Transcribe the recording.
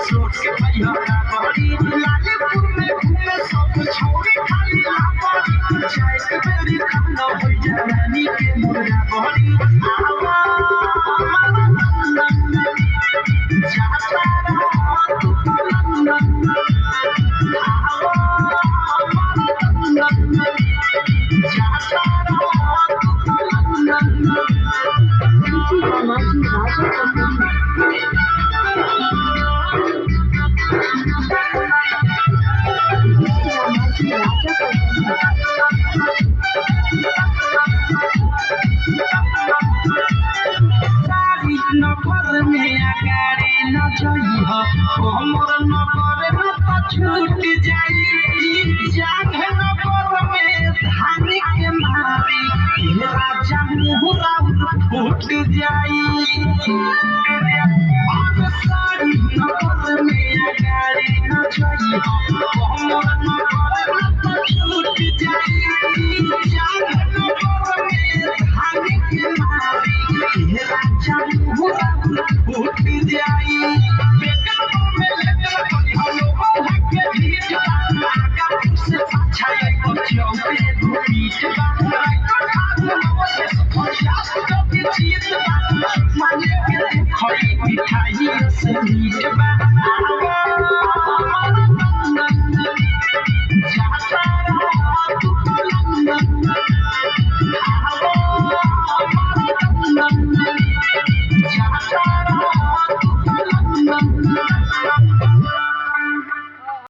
सोच के भैया बड़ी लालीपुर में घूमे सब छोड़ी खाली लापड़ी चाय के बेरी खाना हो जवानी के मुर्गा बड़ी आवा जाता रहा तू तो लंदन आवा जाता रहा तू तो लंदन नफर में अगाड़ी न जइह हमर नफर न त छूट जाई जाग नफर में धान के मारी राजा मुहरा फूट जाई और साड़ी